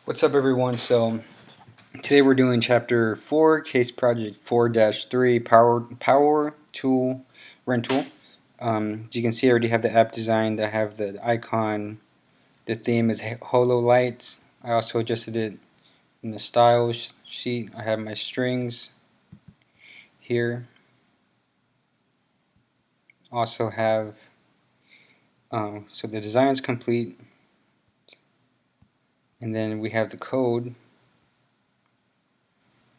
What's up, everyone? So today we're doing chapter 4, case project 4-3, power tool rental. As you can see, I already have the app designed. I have the icon. The theme is holo lights. I also adjusted it in the styles sheet. I have my strings here. Also have so the design is complete, and then we have the code.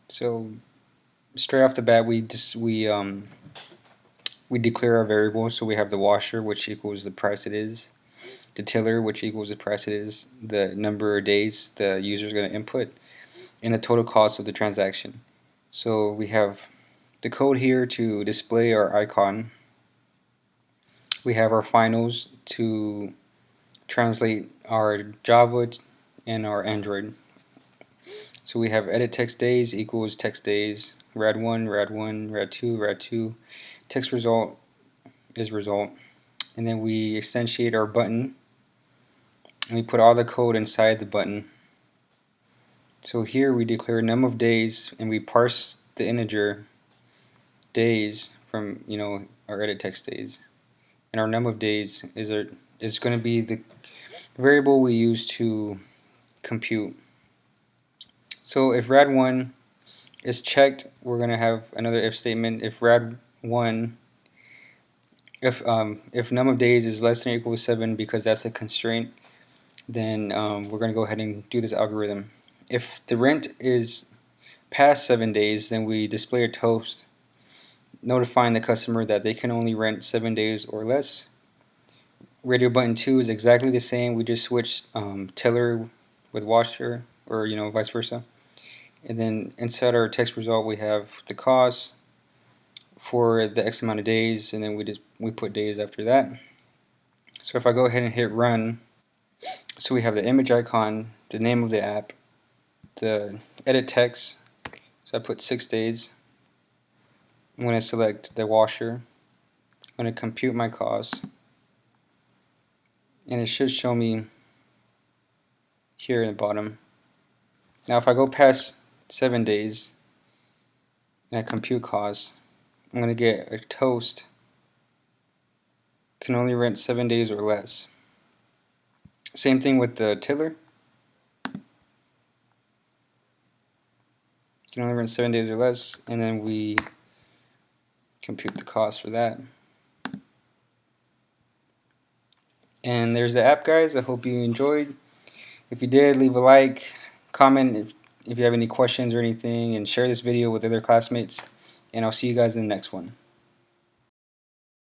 So straight off the bat, we declare our variables. So we have the washer, which equals the price it is, the tiller, which equals the price it is, the number of days the user is going to input, and the total cost of the transaction. So we have the code here to display our icon. We have our finals to translate our Java and our Android. So we have edit text days equals text days, rad1, rad1, rad2, rad2, text result is result, and then we instantiate our button and we put all the code inside the button. So here we declare num of days and we parse the integer days from our edit text days, and our num of days is going to be the variable we use to compute. So if rad1 is checked, we're going to have another if statement. If rad1 if num of days is less than or equal to 7, because that's a constraint, then we're going to go ahead and do this algorithm. If the rent is past 7 days, then we display a toast notifying the customer that they can only rent 7 days or less. Radio button 2 is exactly the same. We just switched tiller with washer, or vice versa. And then inside our text result, we have the cost for the X amount of days, and then we put days after that. So if I go ahead and hit run, so we have the image icon, the name of the app, the edit text. So I put 6 days. I'm going to select the washer. I'm going to compute my cost, and it should show me here at the bottom. Now if I go past 7 days and I compute cost, I'm going to get a toast can only rent 7 days or less. Same thing with the tiller. Can only rent 7 days or less, and then we compute the cost for that. And there's the app, guys. I hope you enjoyed. If you did, leave a like, comment if you have any questions or anything, and share this video with other classmates. And I'll see you guys in the next one.